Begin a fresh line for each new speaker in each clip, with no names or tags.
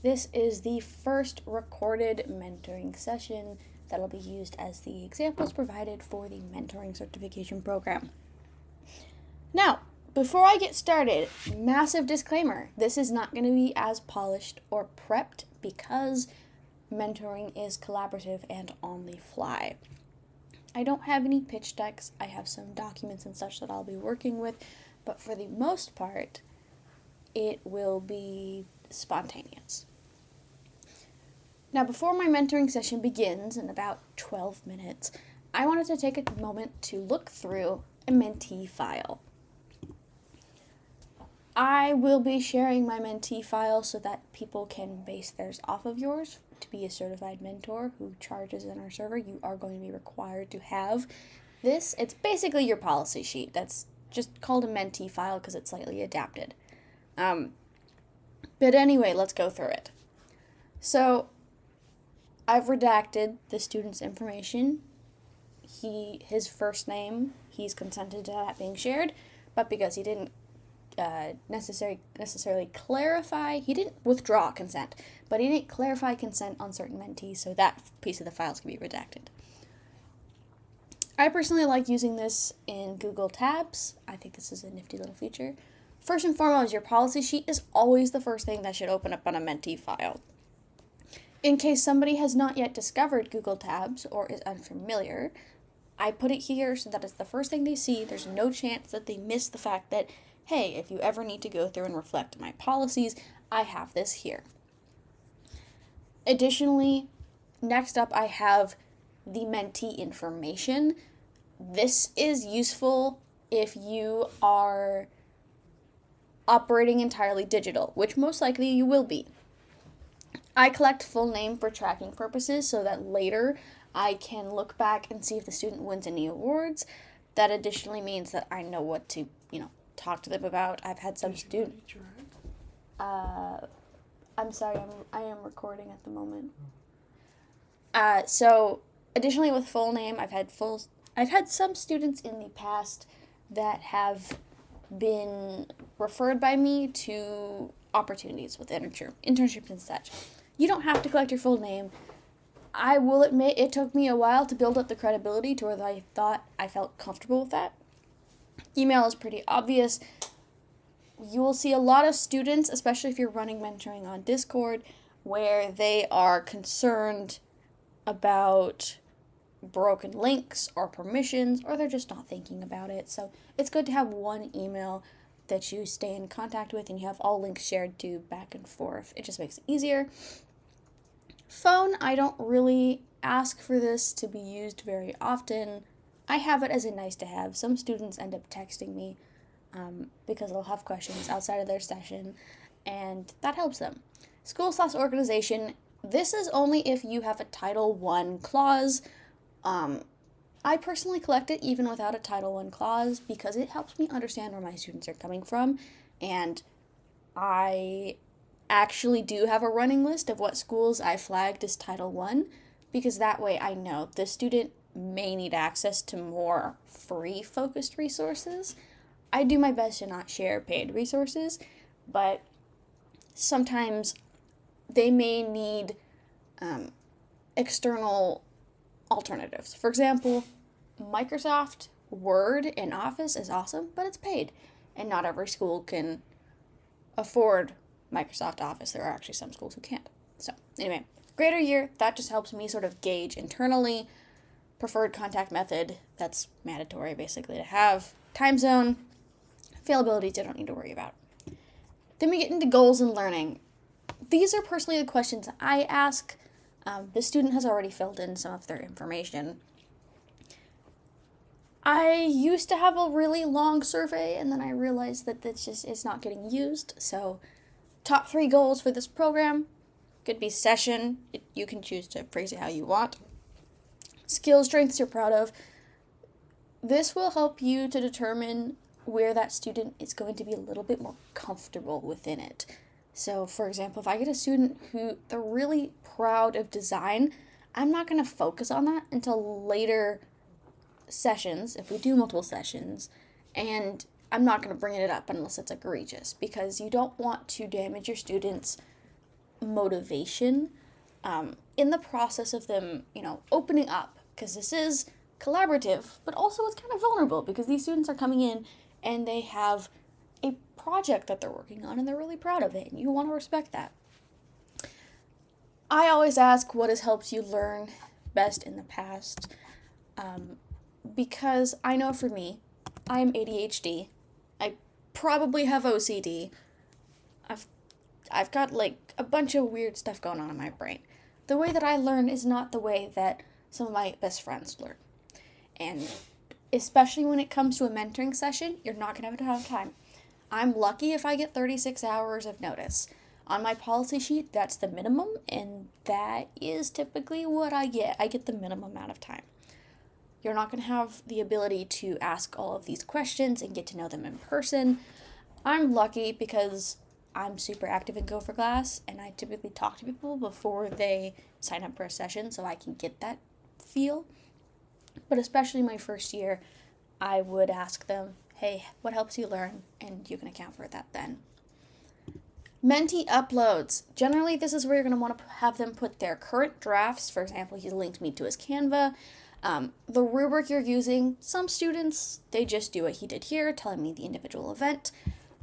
This is the first recorded mentoring session that will be used as the examples provided for the mentoring certification program. Now, before I get started, massive disclaimer, this is not going to be as polished or prepped because mentoring is collaborative and on the fly. I don't have any pitch decks, I have some documents and such that I'll be working with, but for the most part, it will be spontaneous. Now, before my mentoring session begins in about 12 minutes, I wanted to take a moment to look through a mentee file. I will be sharing my mentee file so that people can base theirs off of yours. To be a certified mentor who charges in our server, you are going to be required to have this. It's basically your policy sheet. That's just called a mentee file because it's slightly adapted. But anyway, let's go through it. So, I've redacted the student's information. His first name, he's consented to that being shared, but because he didn't necessarily clarify, he didn't withdraw consent, but he didn't clarify consent on certain mentees, so that piece of the files can be redacted. I personally like using this in Google Tabs. I think this is a nifty little feature. First and foremost, your policy sheet is always the first thing that should open up on a mentee file. In case somebody has not yet discovered Google Tabs or is unfamiliar, I put it here so that it's the first thing they see. There's no chance that they miss the fact that, hey, if you ever need to go through and reflect my policies, I have this here. Additionally, next up I have the mentee information. This is useful if you are operating entirely digital, which most likely you will be. I collect full name for tracking purposes so that later I can look back and see if the student wins any awards. That additionally means that I know what to, talk to them about. I've had some students. I'm sorry, I am recording at the moment. So additionally with full name, I've had some students in the past that have been referred by me to opportunities with internships and such. You don't have to collect your full name. I will admit it took me a while to build up the credibility to where I thought I felt comfortable with that. Email is pretty obvious. You will see a lot of students, especially if you're running mentoring on Discord, where they are concerned about broken links or permissions, or they're just not thinking about it. So it's good to have one email that you stay in contact with and you have all links shared to back and forth. It just makes it easier. Phone, I don't really ask for this to be used very often. I have it as a nice to have. Some students end up texting me because they'll have questions outside of their session, and that helps them. School/organization, this is only if you have a Title I clause. I personally collect it even without a Title I clause because it helps me understand where my students are coming from, and I actually do have a running list of what schools I flagged as Title I because that way I know the student may need access to more free focused resources. I do my best to not share paid resources, but sometimes they may need external alternatives. For example, Microsoft Word and Office is awesome, but it's paid, and not every school can afford Microsoft Office. There are actually some schools who can't. So anyway, grade or year, that just helps me sort of gauge internally. Preferred contact method, that's mandatory basically to have. Time zone, availabilities I don't need to worry about. Then we get into goals and learning. These are personally the questions I ask. The student has already filled in some of their information. I used to have a really long survey, and then I realized that it's not getting used. So, top 3 goals for this program could be session. You can choose to phrase it how you want. Skill strengths you're proud of. This will help you to determine where that student is going to be a little bit more comfortable within it. So, for example, if I get a student who they're really proud of design, I'm not going to focus on that until later sessions, if we do multiple sessions, and I'm not going to bring it up unless it's egregious, because you don't want to damage your students' motivation in the process of them, opening up, because this is collaborative, but also it's kind of vulnerable because these students are coming in and they have a project that they're working on and they're really proud of it, and you want to respect that. I always ask what has helped you learn best in the past, because I know for me, I'm ADHD. I probably have OCD. I've got like a bunch of weird stuff going on in my brain. The way that I learn is not the way that some of my best friends learn. And especially when it comes to a mentoring session, you're not going to have enough time. I'm lucky if I get 36 hours of notice. On my policy sheet, that's the minimum, and that is typically what I get. I get the minimum amount of time. You're not going to have the ability to ask all of these questions and get to know them in person. I'm lucky because I'm super active in Go for Glass, and I typically talk to people before they sign up for a session so I can get that feel. But especially my first year, I would ask them, hey, what helps you learn? And you can account for that then. Mentee uploads. Generally, this is where you're going to want to have them put their current drafts. For example, he's linked me to his Canva. The rubric you're using, some students, they just do what he did here, telling me the individual event.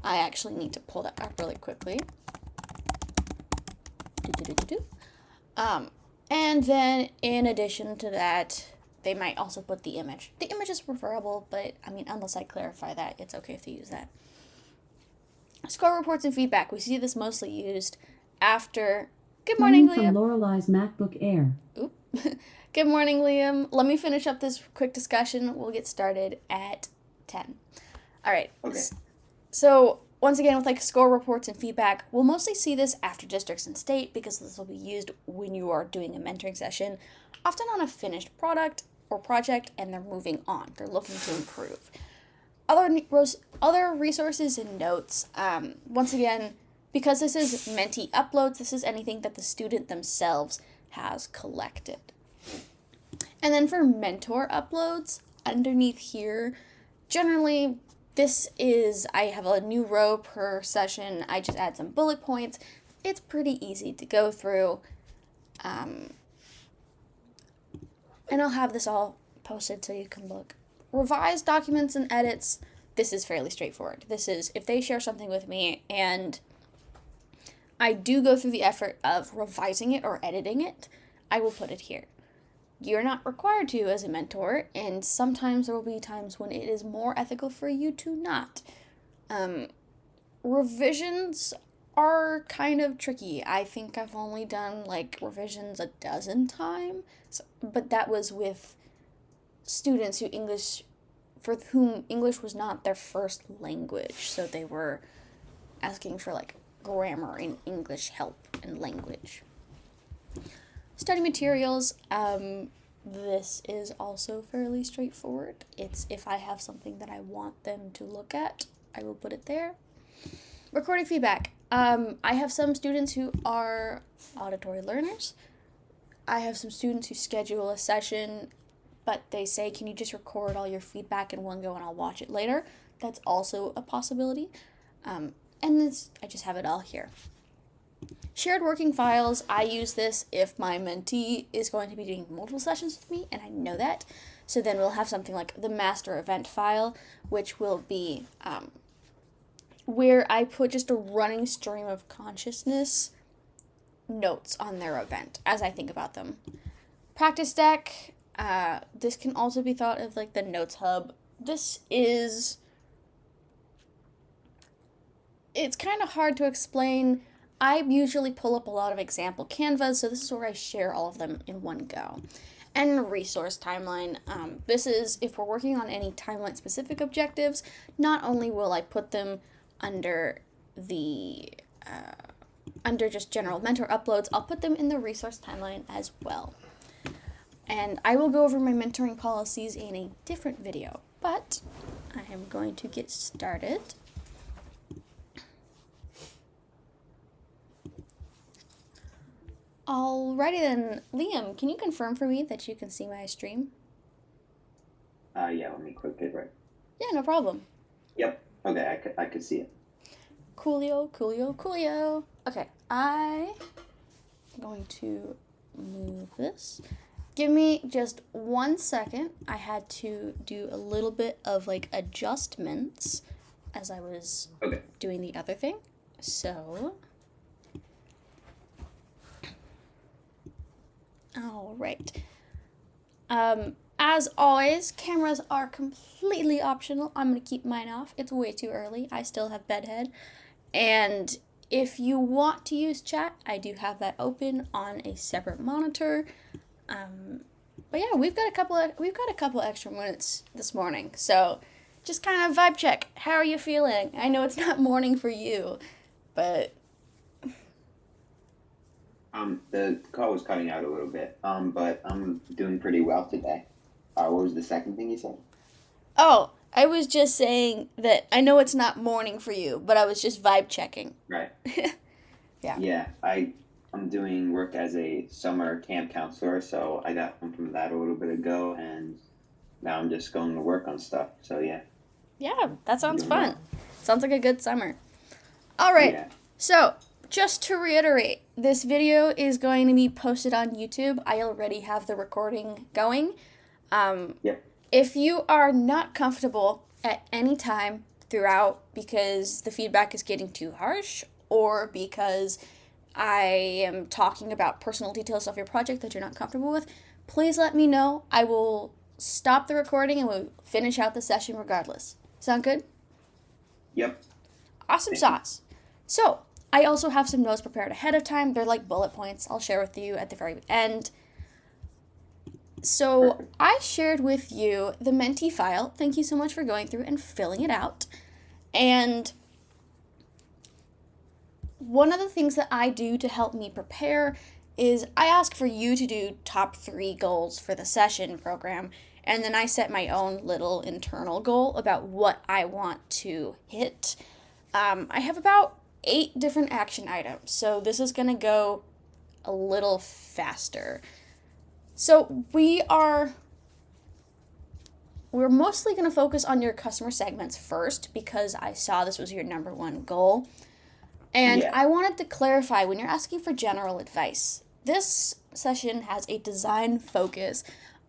I actually need to pull that up really quickly. And then in addition to that, they might also put the image. The image is preferable, but unless I clarify that, it's okay if they use that. Score reports and feedback. We see this mostly used after. Good morning, Liam.
From Lorelei's MacBook Air.
Oop. Good morning, Liam. Let me finish up this quick discussion. We'll get started at 10. All right.
Okay.
So once again, with like score reports and feedback, we'll mostly see this after districts and state because this will be used when you are doing a mentoring session, often on a finished product or project, and they're moving on. They're looking to improve. Other resources and notes, once again, because this is mentee uploads, this is anything that the student themselves has collected. And then for mentor uploads, underneath here, generally, I have a new row per session. I just add some bullet points. It's pretty easy to go through. And I'll have this all posted so you can look. Revised documents and edits, this is fairly straightforward. This is if they share something with me and I do go through the effort of revising it or editing it, I will put it here. You're not required to as a mentor, and sometimes there will be times when it is more ethical for you to not. Revisions are kind of tricky. I think I've only done revisions a dozen times, but that was with students for whom English was not their first language, so they were asking for grammar and English help and language. Study materials, this is also fairly straightforward. It's if I have something that I want them to look at, I will put it there. Recording feedback. I have some students who are auditory learners. I have some students who schedule a session, but they say, can you just record all your feedback in one go and I'll watch it later? That's also a possibility. I just have it all here. Shared working files, I use this if my mentee is going to be doing multiple sessions with me, and I know that. So then we'll have something like the master event file, which will be where I put just a running stream of consciousness notes on their event as I think about them. Practice deck, this can also be thought of like the notes hub. It's kind of hard to explain. I usually pull up a lot of example Canvas, so this is where I share all of them in one go. And resource timeline. This is if we're working on any timeline specific objectives, not only will I put them under just general mentor uploads, I'll put them in the resource timeline as well. And I will go over my mentoring policies in a different video, but I am going to get started. Alrighty then, Liam, can you confirm for me that you can see my stream?
Yeah, let me click it right.
Yeah, no problem.
Yep. Okay, I could see it.
Coolio. Okay, I going to move this. Give me just 1 second. I had to do a little bit of like adjustments as I was
Okay.
doing the other thing. So, all right. As always, cameras are completely optional. I'm going to keep mine off. It's way too early. I still have bedhead. And if you want to use chat, I do have that open on a separate monitor. But yeah, we've got a couple extra minutes this morning. So, just kind of vibe check. How are you feeling? I know it's not morning for you, but
The call was cutting out a little bit. But I'm doing pretty well today. What was the second thing you said?
oh, I was just saying that I know it's not morning for you, but I was just vibe checking.
Right.
Yeah.
Yeah, I'm doing work as a summer camp counselor, so I got home from that a little bit ago, and now I'm just going to work on stuff. So yeah.
Yeah, that sounds
Doing
fun.
well.
Sounds like a good summer. All right.
Yeah.
So, just to reiterate, this video is going to be posted on YouTube. I already have the recording going.
Yep.
If you are not comfortable at any time throughout because the feedback is getting too harsh or because I am talking about personal details of your project that you're not comfortable with, please let me know. I will stop the recording and we'll finish out the session regardless. Sound good?
Yep.
Awesome
Thank you.
sauce. So, I also have some notes prepared ahead of time. They're like bullet points. I'll share with you at the very end. So,
Perfect.
I shared with you the Menti file. Thank you so much for going through and filling it out. And one of the things that I do to help me prepare is I ask for you to do top 3 goals for the session program, and then I set my own little internal goal about what I want to hit. I have about 8 different action items, so this is going to go a little faster. So we're mostly going to focus on your customer segments first because I saw this was your number 1 goal. And
Yeah.
I wanted to clarify, when you're asking for general advice, this session has a design focus.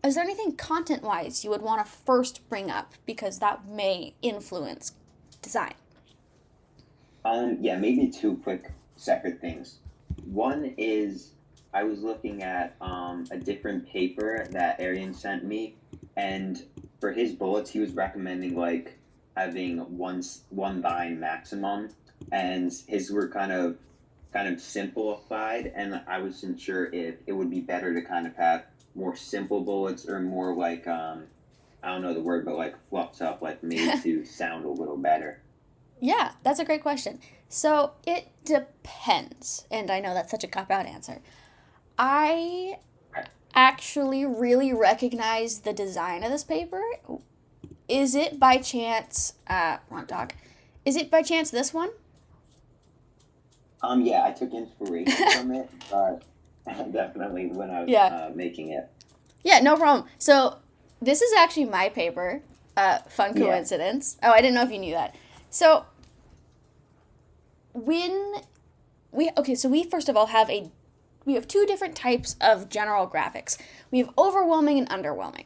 Is there anything content-wise you would want to first bring up because that may influence design?
Yeah, maybe 2 quick separate things. One is I was looking at a different paper that Arian sent me, and for his bullets, he was recommending like having one line maximum, and his were kind of simplified, and I wasn't sure if it would be better to kind of have more simple bullets or more like I don't know the word, but like fluffed up, like made to sound a little better.
Yeah, that's a great question. So it depends, and I know that's such a cop-out answer. I actually really recognize the design of this paper. Is it by chance, wrong dog, is it by chance this one?
Yeah, I took inspiration from it, but definitely when I was
Yeah.
making it.
Yeah, no problem. So this is actually my paper. Fun
Yeah.
coincidence. Oh, I didn't know if you knew that. So when we first of all we have 2 different types of general graphics. We have overwhelming and underwhelming.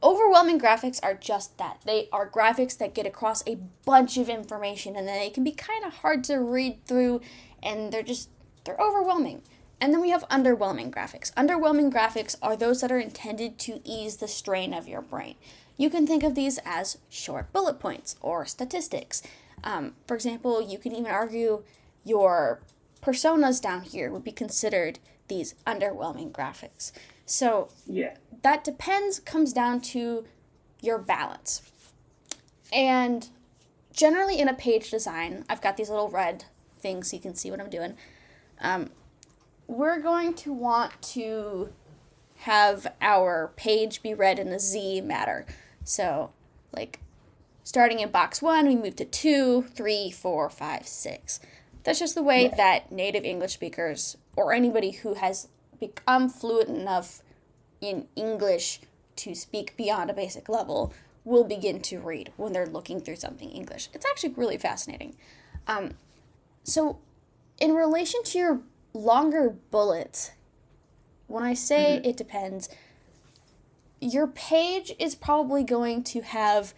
Overwhelming graphics are just that. They are graphics that get across a bunch of information and then they can be kind of hard to read through and they're overwhelming. And then we have underwhelming graphics. Underwhelming graphics are those that are intended to ease the strain of your brain. You can think of these as short bullet points or statistics. For example, you can even argue your personas down here would be considered these underwhelming graphics. So
Yeah.
that comes down to your balance. And generally in a page design, I've got these little red things so you can see what I'm doing. We're going to want to have our page be read in the Z matter. So, like, starting in box 1, we move to 2, 3, 4, 5, 6. That's just the way
Right.
that native English speakers or anybody who has become fluent enough in English to speak beyond a basic level will begin to read when they're looking through something English. It's actually really fascinating. So, in relation to your longer bullets, when I say
Mhm.
it depends, your page is probably going to have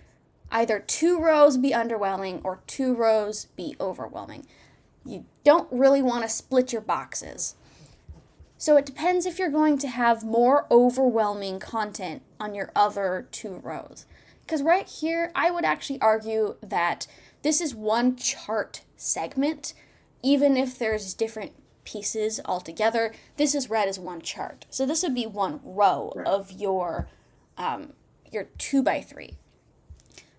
either 2 rows be underwhelming or 2 rows be overwhelming. You don't really want to split your boxes. So it depends if you're going to have more overwhelming content on your other 2 rows. Because right here, I would actually argue that this is one chart segment, even if there's different pieces altogether. This is read as one chart. So this would be one row
Right.
of your 2x3.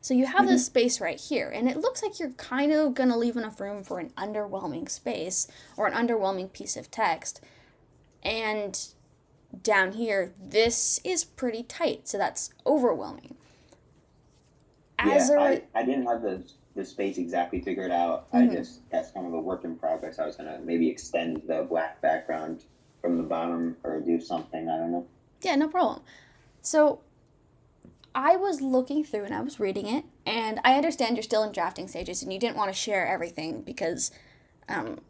So you have this space right here, and it looks like you're kind of going to leave enough room for an underwhelming space or an underwhelming piece of text. And down here, this is pretty tight, so that's overwhelming. As
Yeah,
a,
I didn't have the space exactly figured out. I
Mhm.
just, that's kind of a work in progress. I was gonna maybe extend the black background from the bottom or do something. I don't know.
Yeah, no problem. So I was looking through and I was reading it, and I understand you're still in drafting stages and you didn't want to share everything because um,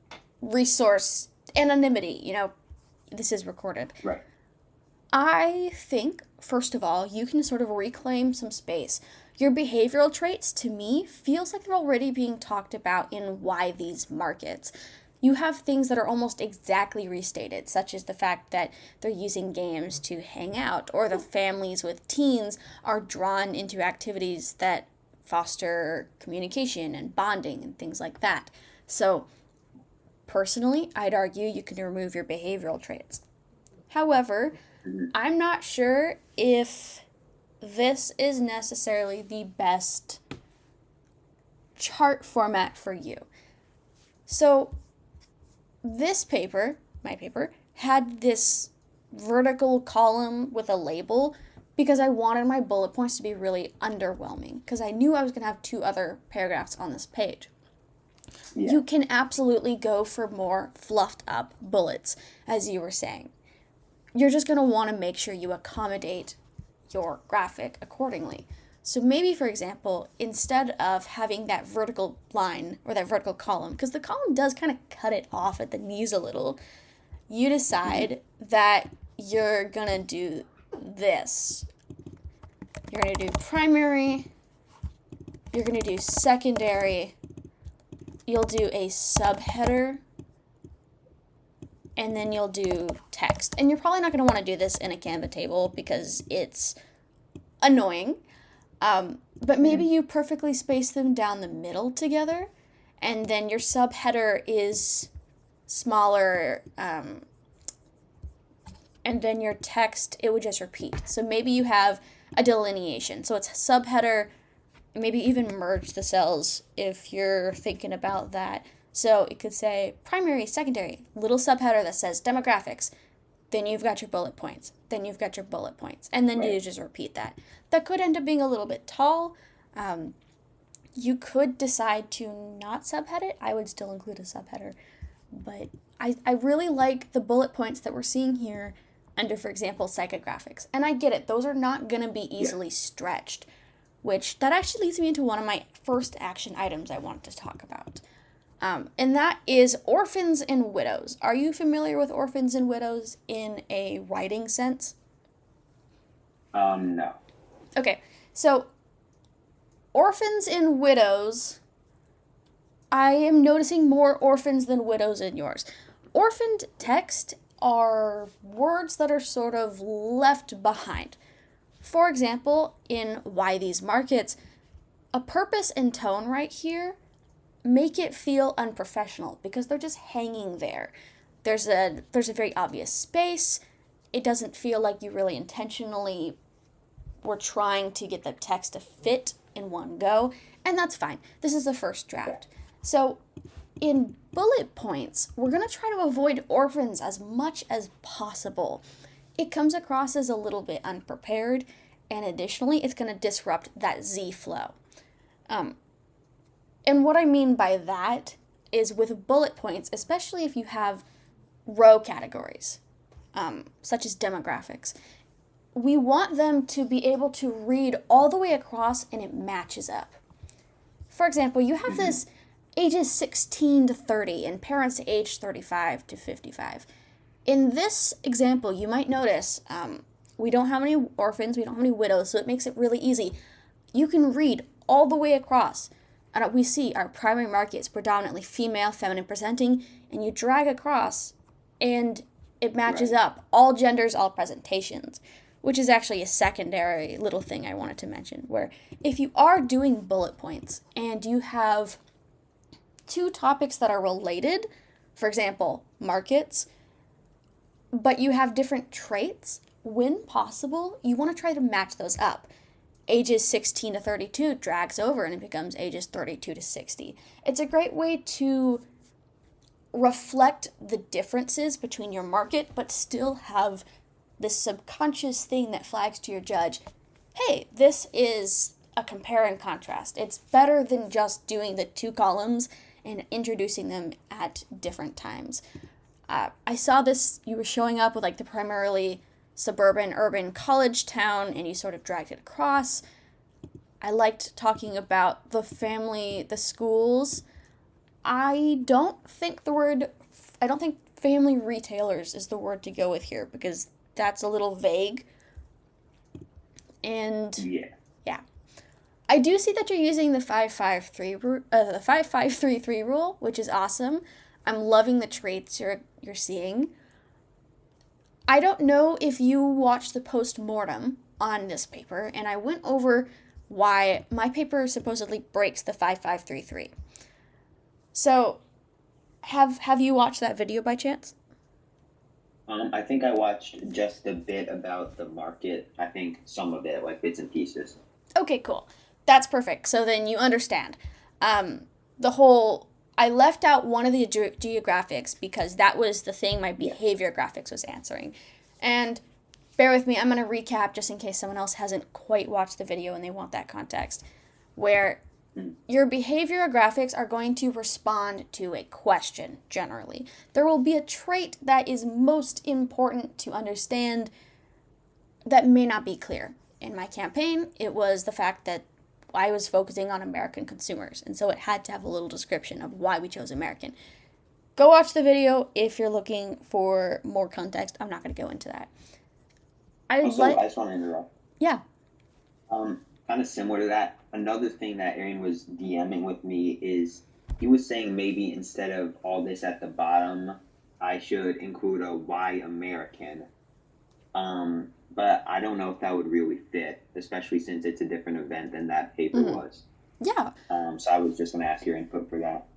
resource anonymity, this is recorded.
Right.
I think, first of all, you can sort of reclaim some space. Your behavioral traits, to me, feels like they're already being talked about in Why These Markets. You have things that are almost exactly restated, such as the fact that they're using games to hang out, or the families with teens are drawn into activities that foster communication and bonding and things like that. So, personally, I'd argue you can remove your behavioral traits. However,
Mhm.
I'm not sure if this is necessarily the best chart format for you. So, this paper, my paper, had this vertical column with a label because I wanted my bullet points to be really underwhelming because I knew I was going to have 2 other paragraphs on this page.
Yeah.
You can absolutely go for more fluffed up bullets, as you were saying. You're just going to want to make sure you accommodate your graphic accordingly. So maybe, for example, instead of having that vertical line or that vertical column, because the column does kind of cut it off at the knees a little, you decide that you're going to do this. You're going to do primary, you're going to do secondary, you'll do a subheader, and then you'll do text. And you're probably not going to want to do this in a Canva table because it's annoying. But maybe you perfectly space them down the middle together, and then your subheader is smaller, and then your text, it would just repeat. So maybe you have a delineation. So it's subheader, maybe even merge the cells if you're thinking about that. So it could say primary, secondary, little subheader that says demographics. Then you've got your bullet points. Then you've got your bullet points. And then you
Right.
just repeat that. That could end up being a little bit tall. You could decide to not subhead it. I would still include a subheader. But I really like the bullet points that we're seeing here under, for example, psychographics. And I get it. Those are not going to be easily stretched, which that actually leads me into one of my first action items I wanted to talk about. And that is orphans and widows. Are you familiar with orphans and widows in a writing sense?
No.
Okay, so orphans and widows, I am noticing more orphans than widows in yours. Orphaned text are words that are sort of left behind. For example, in Why These Markets, a purpose and tone right here make it feel unprofessional because they're just hanging there. There's a very obvious space. It doesn't feel like you really intentionally were trying to get the text to fit in one go, and that's fine. This is the first draft. So in bullet points, we're going to try to avoid orphans as much as possible. It comes across as a little bit unprepared, and additionally, it's going to disrupt that Z flow. And what I mean by that is with bullet points, especially if you have row categories, such as demographics, we want them to be able to read all the way across and it matches up. For example, you have this ages 16 to 30 and parents age 35 to 55. In this example, you might notice we don't have any orphans, we don't have any widows, so it makes it really easy. You can read all the way across. And we see our primary market is predominantly female, feminine presenting, and you drag across and it matches up all genders, all presentations, which is actually a secondary little thing I wanted to mention, where if you are doing bullet points and you have two topics that are related, for example, markets, but you have different traits, when possible, you want to try to match those up. Ages 16 to 32 drags over and it becomes ages 32 to 60. It's a great way to reflect the differences between your market, but still have this subconscious thing that flags to your judge, hey, this is a compare and contrast. It's better than just doing the two columns and introducing them at different times. I saw this, you were showing up with like the primarily suburban, urban college town, and you sort of dragged it across. I liked talking about the family, the schools. I don't think family retailers is the word to go with here because that's a little vague. And yeah. I do see that you're using the 5-5-3 rule, which is awesome. I'm loving the traits you're seeing. I don't know if you watched the post-mortem on this paper, and I went over why my paper supposedly breaks the 5-5-3-3. So, have you watched that video by chance?
I think I watched just a bit about the market. I think some of it, like bits and pieces.
Okay, cool. That's perfect. So then you understand. I left out one of the geographics because that was the thing my behavior graphics was answering. And bear with me, I'm going to recap just in case someone else hasn't quite watched the video and they want that context. Where your behavior graphics are going to respond to a question, generally. There will be a trait that is most important to understand that may not be clear. In my campaign, it was the fact that I was focusing on American consumers, and so it had to have a little description of why we chose American. Go watch the video if you're looking for more context. I'm not going to go into that.
I just want to interrupt.
Yeah.
Kind of similar to that, another thing that Aaron was DMing with me is he was saying maybe instead of all this at the bottom, I should include a why American. But I don't know if that would really fit, especially since it's a different event than that paper was.
Yeah.
So I was just going to ask your input for that.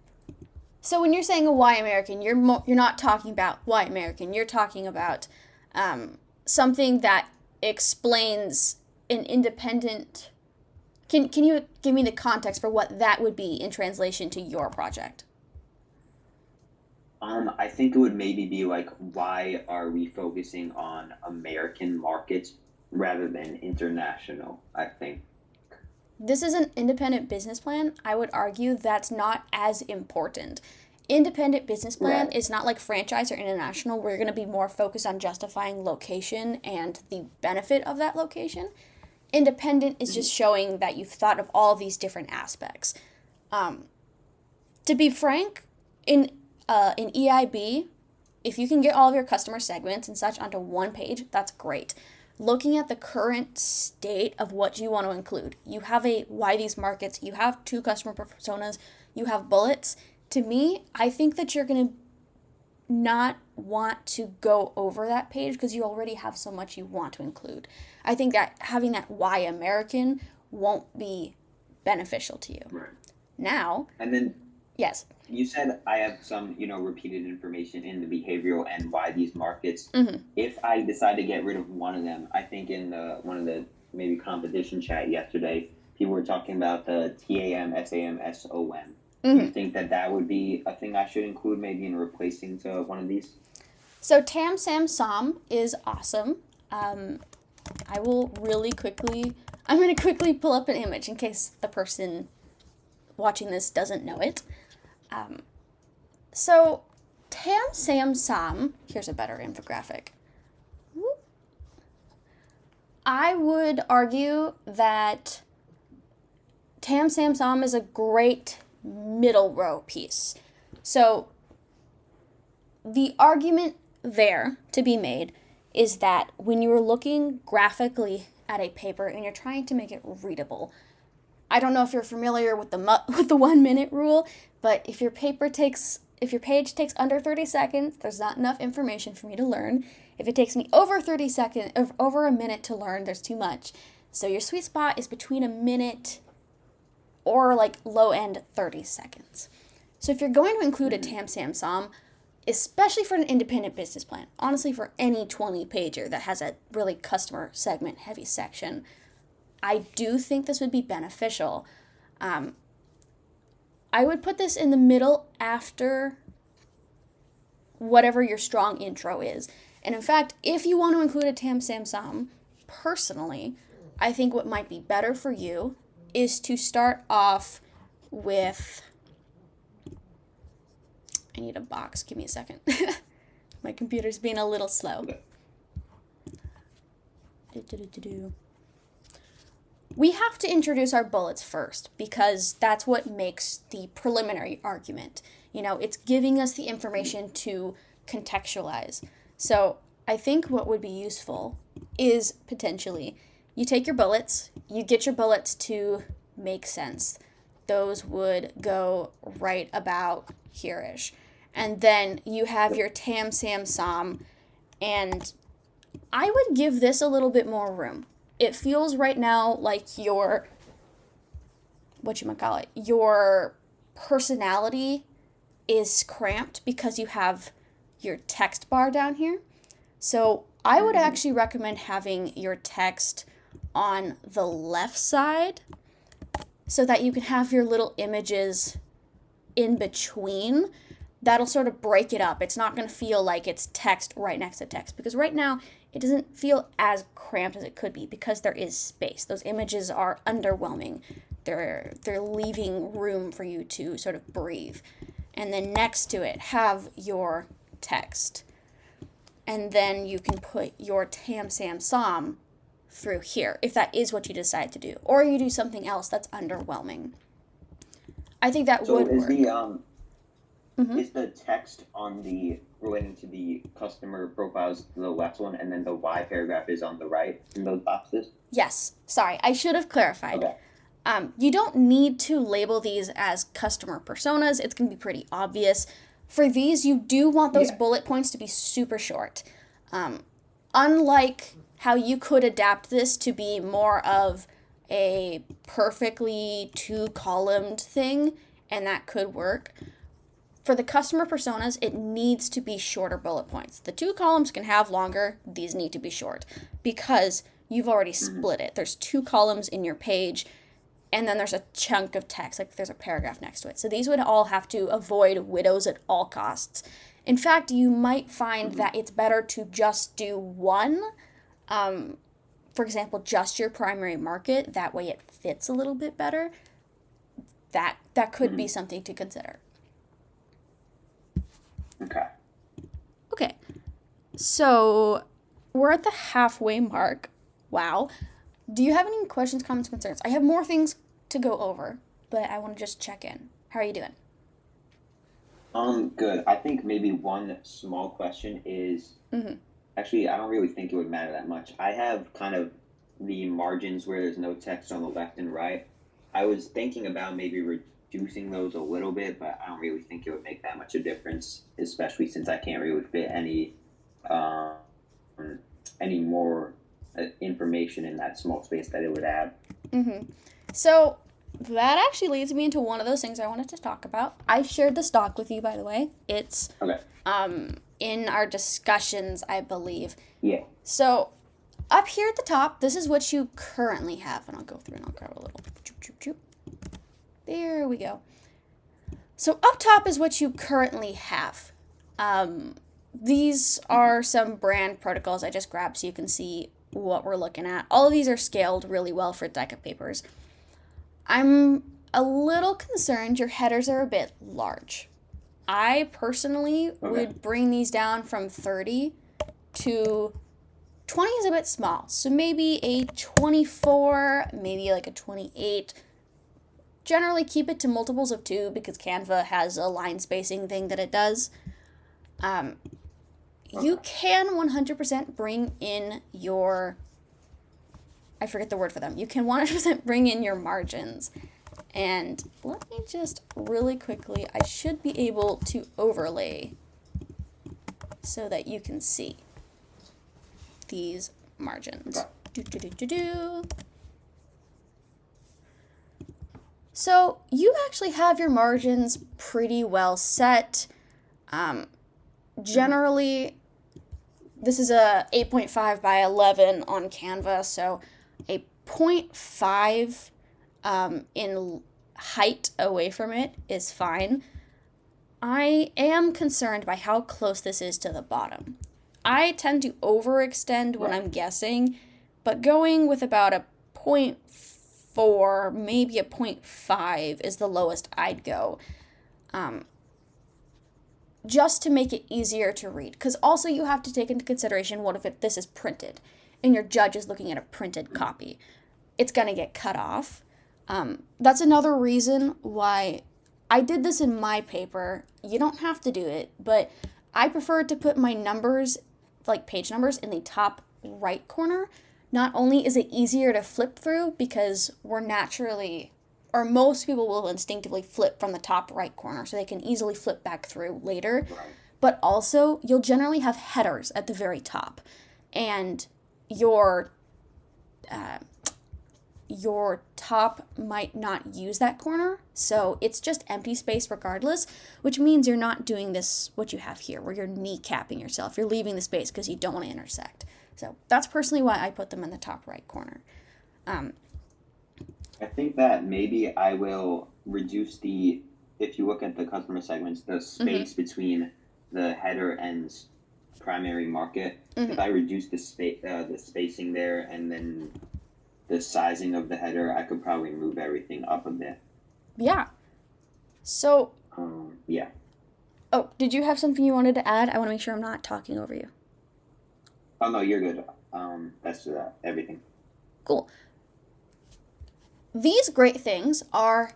So when you're saying a why American, you're not talking about why American. You're talking about something that explains an independent. Can you give me the context for what that would be in translation to your project?
I think it would maybe be like, why are we focusing on American markets rather than international, I think.
This is an independent business plan. I would argue that's not as important. Independent business plan is not like franchise or international. We're going to be more focused on justifying location and the benefit of that location. Independent is just showing that you've thought of all these different aspects. To be frank, in EIB, if you can get all of your customer segments and such onto one page, that's great. Looking at the current state of what you want to include. You have a why these markets, you have 2 customer personas, you have bullets. To me, I think that you're going to not want to go over that page because you already have so much you want to include. I think that having that why American won't be beneficial to you.
Right.
Now,
And then
yes.
you said I have some, repeated information in the behavioral and why these markets.
Mm-hmm.
If I decide to get rid of one of them, I think in one of the maybe competition chat yesterday, people were talking about the TAM, SAM, SOM. Do you think that would be a thing I should include maybe in replacing to one of these?
So Tam Sam Som is awesome. I'm going to quickly pull up an image in case the person watching this doesn't know it. So Tam Sam Som, here's a better infographic. I would argue that Tam Sam Som is a great middle row piece. So the argument there to be made is that when you're looking graphically at a paper and you're trying to make it readable, I don't know if you're familiar with the 1 minute rule, but if your page takes under 30 seconds, there's not enough information for me to learn. If it takes me over 30 seconds, over a minute to learn, there's too much. So your sweet spot is between a minute or like low end 30 seconds. So if you're going to include a Tam Sam Som, especially for an independent business plan, honestly for any 20-pager that has a really customer segment heavy section, I do think this would be beneficial. I would put this in the middle after whatever your strong intro is. And in fact, if you want to include a Tam Sam Som, personally, I think what might be better for you is to start off with... I need a box. Give me a second. My computer's being a little slow. We have to introduce our bullets first because that's what makes the preliminary argument. You know, it's giving us the information to contextualize. So I think what would be useful is potentially you take your bullets, you get your bullets to make sense. Those would go right about here-ish. And then you have your Tam Sam Som, and I would give this a little bit more room. It feels right now like your personality is cramped because you have your text bar down here. So I would actually recommend having your text on the left side so that you can have your little images in between. That'll sort of break it up. It's not going to feel like it's text right next to text because right now it doesn't feel as cramped as it could be because there is space. Those images are underwhelming. They're leaving room for you to sort of breathe. And then next to it, have your text. And then you can put your Tam Sam Som through here if that is what you decide to do. Or you do something else that's underwhelming. I think that would work.
Is the text on the relating to the customer profiles the left one, and then the why paragraph is on the right in those boxes?
Yes. Sorry, I should have clarified.
Okay.
You don't need to label these as customer personas. It's going to be pretty obvious. For these, you do want those bullet points to be super short. Unlike how you could adapt this to be more of a perfectly two-columned thing, and that could work. For the customer personas, it needs to be shorter bullet points. The 2 columns can have longer. These need to be short because you've already split it. There's 2 columns in your page, and then there's a chunk of text, like there's a paragraph next to it. So these would all have to avoid widows at all costs. In fact, you might find that it's better to just do one. For example, just your primary market. That way it fits a little bit better. That could be something to consider. Okay, so we're at the halfway mark. Wow. Do you have any questions, comments, concerns? I have more things to go over, but I want to just check in. How are you doing?
Good. I think maybe one small question is, actually, I don't really think it would matter that much. I have kind of the margins where there's no text on the left and right. I was thinking about maybe reducing those a little bit, but I don't really think it would make that much a difference, especially since I can't really fit any more information in that small space that it would add.
So that actually leads me into one of those things I wanted to talk about. I shared this doc with you, by the way. It's in our discussions, I believe.
Yeah.
So up here at the top, this is what you currently have, and I'll go through and I'll grab a little. There we go. So up top is what you currently have. These are some brand protocols I just grabbed so you can see what we're looking at. All of these are scaled really well for DECA papers. I'm a little concerned your headers are a bit large. I personally would bring these down from 30 to 20 is a bit small. So maybe a 24, maybe like a 28. generally keep it to multiples of 2 because Canva has a line spacing thing that it does. You can 100% bring in your, I forget the word for them. You can 100% bring in your margins. And let me just really quickly, I should be able to overlay so that you can see these margins. So you actually have your margins pretty well set. Generally, this is a 8.5 by 11 on Canva, so a 0.5 in height away from it is fine. I am concerned by how close this is to the bottom. I tend to overextend when I'm guessing, but going with about a 0.4, maybe a 0.5 is the lowest I'd go. Just to make it easier to read. Because also you have to take into consideration what if this is printed and your judge is looking at a printed copy. It's going to get cut off. That's another reason why I did this in my paper. You don't have to do it, but I prefer to put my numbers, like page numbers, in the top right corner. Not only is it easier to flip through because we're naturally, or most people will instinctively flip from the top right corner so they can easily flip back through later, but also you'll generally have headers at the very top, and your top might not use that corner, so it's just empty space regardless, which means you're not doing this, what you have here, where you're kneecapping yourself. You're leaving the space because you don't want to intersect. So that's personally why I put them in the top right corner.
I think that maybe I will reduce if you look at the customer segments, the space between the header and primary market. If I reduce the spacing there and then the sizing of the header, I could probably move everything up a bit.
Yeah. So.
Yeah.
Oh, did you have something you wanted to add? I want to make sure I'm not talking over you.
Oh no, you're good. That's everything.
Cool. These great things are,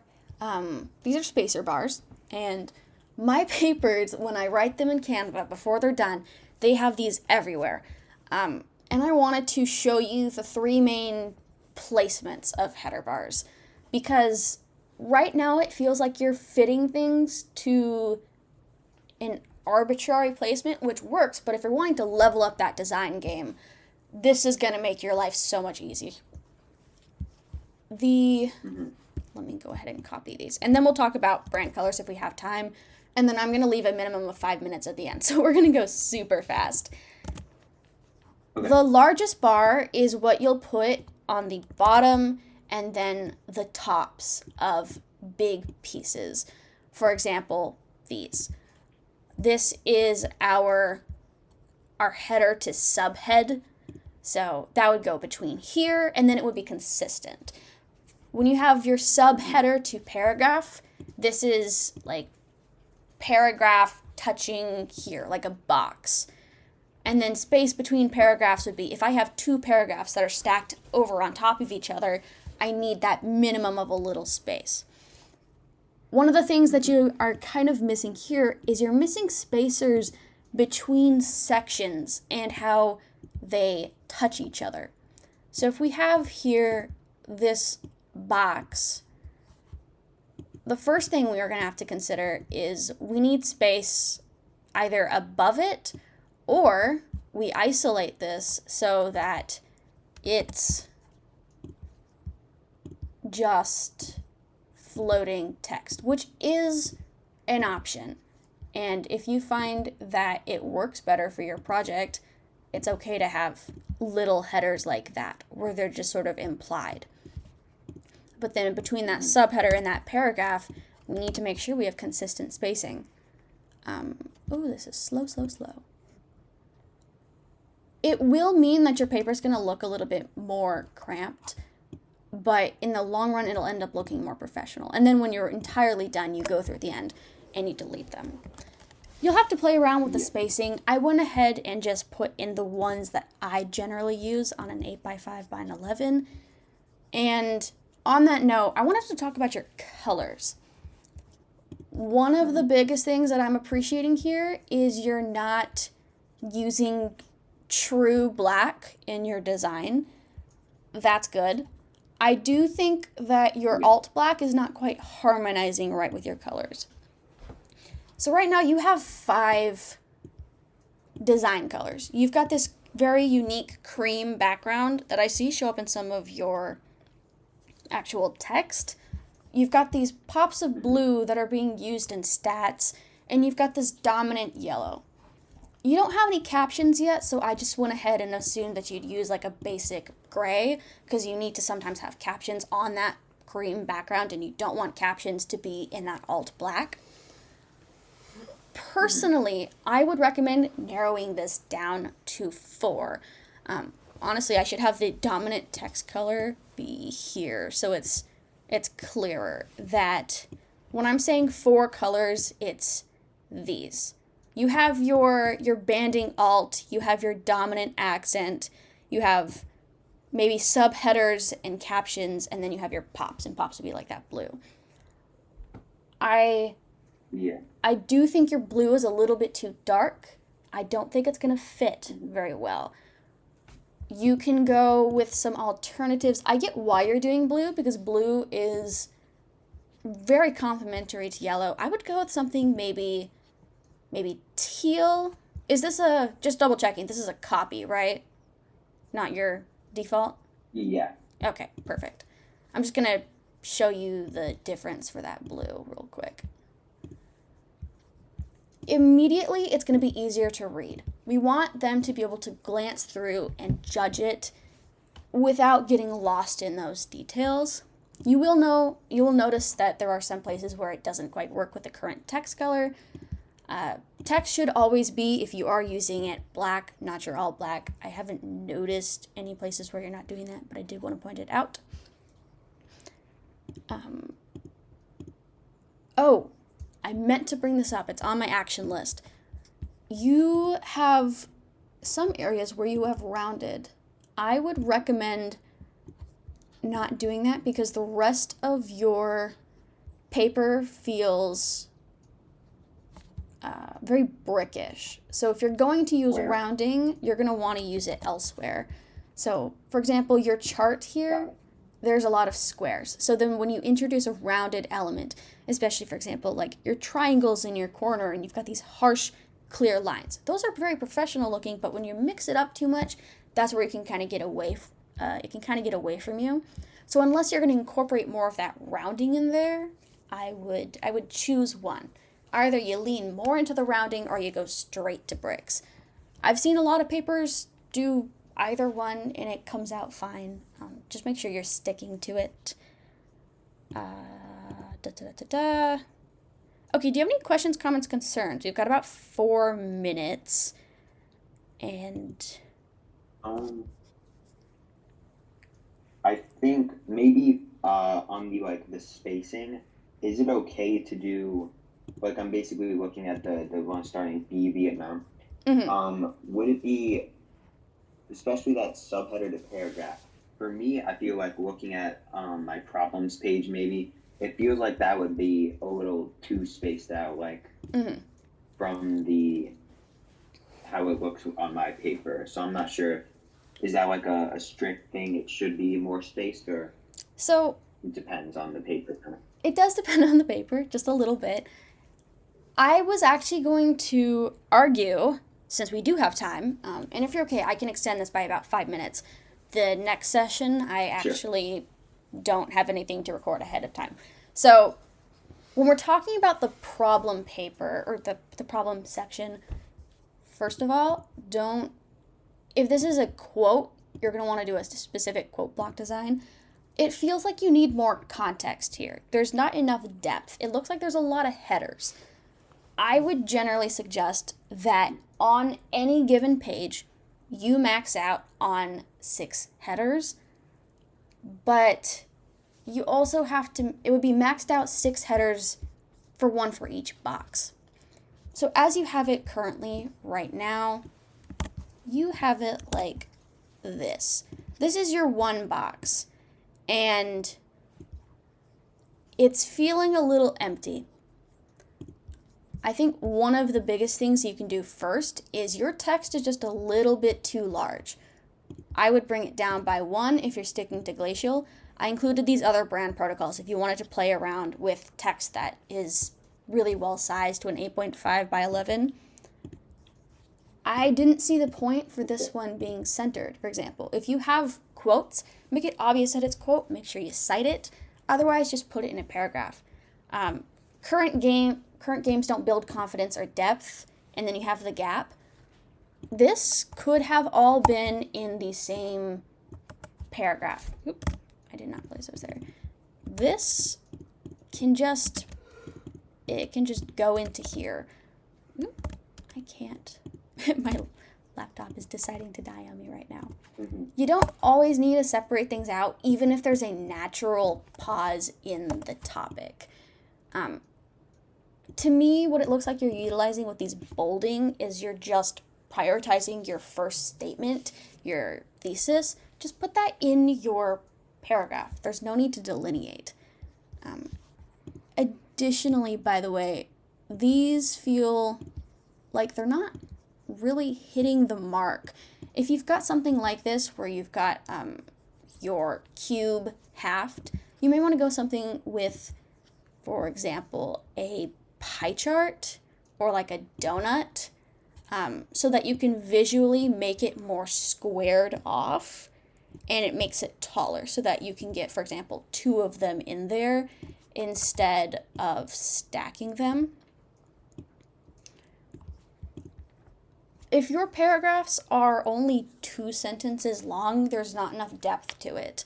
these are spacer bars, and my papers, when I write them in Canva before they're done, they have these everywhere. And I wanted to show you the 3 main placements of header bars, because right now it feels like you're fitting things to an arbitrary placement, which works, but if you're wanting to level up that design game, this is going to make your life so much easier. Let me go ahead and copy these, and then we'll talk about brand colors if we have time, and then I'm going to leave a minimum of 5 minutes at the end, so we're going to go super fast. Okay. The largest bar is what you'll put on the bottom and then the tops of big pieces. For example, these. This is our header to subhead. So that would go between here, and then it would be consistent. When you have your subheader to paragraph, this is like paragraph touching here, like a box. And then space between paragraphs would be, if I have 2 paragraphs that are stacked over on top of each other, I need that minimum of a little space. One of the things that you are kind of missing here is you're missing spacers between sections and how they touch each other. So if we have here this box, the first thing we are going to have to consider is we need space either above it, or we isolate this so that it's just floating text, which is an option. And if you find that it works better for your project, it's okay to have little headers like that, where they're just sort of implied. But then between that subheader and that paragraph, we need to make sure we have consistent spacing. This is slow. It will mean that your paper is going to look a little bit more cramped, but in the long run, it'll end up looking more professional. And then when you're entirely done, you go through the end and you delete them. You'll have to play around with the spacing. I went ahead and just put in the ones that I generally use on an 8x5 by an 11. And on that note, I wanted to talk about your colors. One of the biggest things that I'm appreciating here is you're not using true black in your design. That's good. I do think that your alt black is not quite harmonizing right with your colors. So right now you have 5 design colors. You've got this very unique cream background that I see show up in some of your actual text. You've got these pops of blue that are being used in stats, and you've got this dominant yellow. You don't have any captions yet, so I just went ahead and assumed that you'd use like a basic gray, because you need to sometimes have captions on that cream background, and you don't want captions to be in that alt black. Personally, I would recommend narrowing this down to 4. Honestly, I should have the dominant text color be here, so it's clearer that when I'm saying 4 colors, it's these. You have your banding alt, you have your dominant accent, you have maybe subheaders and captions, and then you have your pops, and pops would be like that blue. I do think your blue is a little bit too dark. I don't think it's going to fit very well. You can go with some alternatives. I get why you're doing blue, because blue is very complementary to yellow. I would go with something maybe teal. Is this just double checking, this is a copy, right? Not your default?
Yeah.
Okay, perfect. I'm just going to show you the difference for that blue real quick. Immediately, it's going to be easier to read. We want them to be able to glance through and judge it without getting lost in those details. You will notice that there are some places where it doesn't quite work with the current text color. Text should always be, if you are using it, black, not your alt black. I haven't noticed any places where you're not doing that, but I did want to point it out. I meant to bring this up. It's on my action list. You have some areas where you have rounded. I would recommend not doing that, because the rest of your paper feels very brickish. So if you're going to use rounding, you're going to want to use it elsewhere. So, for example, your chart here, there's a lot of squares. So then when you introduce a rounded element, especially, for example, like your triangles in your corner, and you've got these harsh, clear lines. Those are very professional looking, but when you mix it up too much, that's where it can kind of get away. It can kind of get away from you. So unless you're going to incorporate more of that rounding in there, I would choose one. Either you lean more into the rounding or you go straight to bricks. I've seen a lot of papers do either one, and it comes out fine. Just make sure you're sticking to it. Okay, do you have any questions, comments, concerns? We've got about 4 minutes. And
I think maybe on the spacing, is it okay to do, like, I'm basically looking at the one starting B, Vietnam. Would it be, especially that subheader to paragraph, for me, I feel like looking at my problems page, maybe, it feels like that would be a little too spaced out, like, from how it looks on my paper. So I'm not sure, is that like a strict thing, it should be more spaced, or
so
it depends on the paper?
It does depend on the paper, just a little bit. I was actually going to argue, since we do have time, and if you're okay, I can extend this by about 5 minutes. The next session, I actually don't have anything to record ahead of time. So when we're talking about the problem paper, or the problem section, first of all, if this is a quote, you're going to want to do a specific quote block design. It feels like you need more context here. There's not enough depth. It looks like there's a lot of headers. I would generally suggest that on any given page, you max out on 6 headers, but you also it would be maxed out 6 headers for 1 for each box. So as you have it currently right now, you have it like this. This is your 1 box, and it's feeling a little empty. I think one of the biggest things you can do first is your text is just a little bit too large. I would bring it down by 1 if you're sticking to Glacial. I included these other brand protocols if you wanted to play around with text that is really well sized to an 8.5 by 11. I didn't see the point for this one being centered, for example. If you have quotes, make it obvious that it's quote, make sure you cite it. Otherwise, just put it in a paragraph. Current games don't build confidence or depth, and then you have the gap. This could have all been in the same paragraph. Oop, I did not place those there. This can just go into here. Oop, I can't. My laptop is deciding to die on me right now. You don't always need to separate things out, even if there's a natural pause in the topic. To me, what it looks like you're utilizing with these bolding is you're just prioritizing your first statement, your thesis. Just put that in your paragraph. There's no need to delineate. Additionally, by the way, these feel like they're not really hitting the mark. If you've got something like this where you've got your cube halved, you may want to go something with, for example, a pie chart or like a donut, so that you can visually make it more squared off and it makes it taller so that you can get, for example, 2 of them in there instead of stacking them. If your paragraphs are only 2 sentences long, there's not enough depth to it.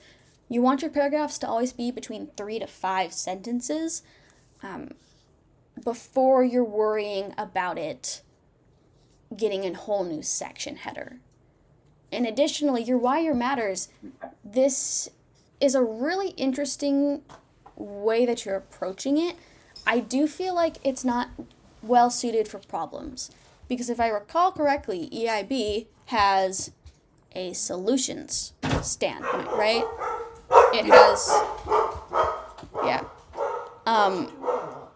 You want your paragraphs to always be between 3 to 5 sentences before you're worrying about it getting a whole new section header. And additionally, your why your matters, this is a really interesting way that you're approaching it. I do feel like it's not well suited for problems. Because if I recall correctly, EIB has a solutions standpoint, right? It has, yeah.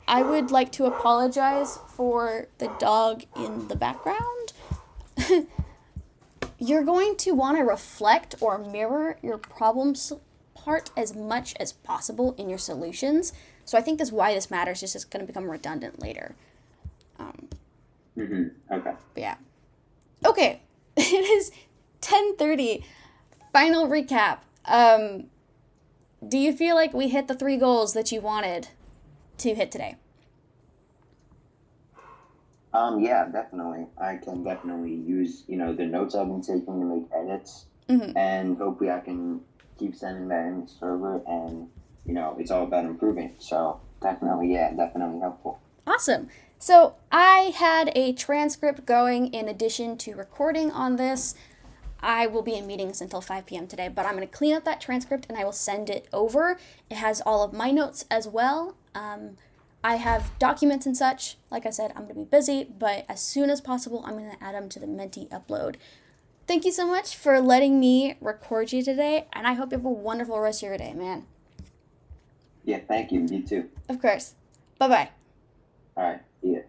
I would like to apologize for the dog in the background. You're going to want to reflect or mirror your problems part as much as possible in your solutions. So I think that's why this matters. It's just going to become redundant later.
Okay.
Yeah. Okay. It is 10:30. Final recap. Do you feel like we hit the 3 goals that you wanted to hit today?
Yeah, definitely. I can definitely use, the notes I've been taking to make edits, and hopefully I can keep sending that in the server, and, it's all about improving. So definitely helpful.
Awesome. So I had a transcript going in addition to recording on this. I will be in meetings until 5 p.m. today, but I'm going to clean up that transcript and I will send it over. It has all of my notes as well. I have documents and such. Like I said, I'm going to be busy, but as soon as possible, I'm going to add them to the Menti upload. Thank you so much for letting me record you today, and I hope you have a wonderful rest of your day, man.
Yeah, thank you. You too.
Of course. Bye-bye.
All right. See ya.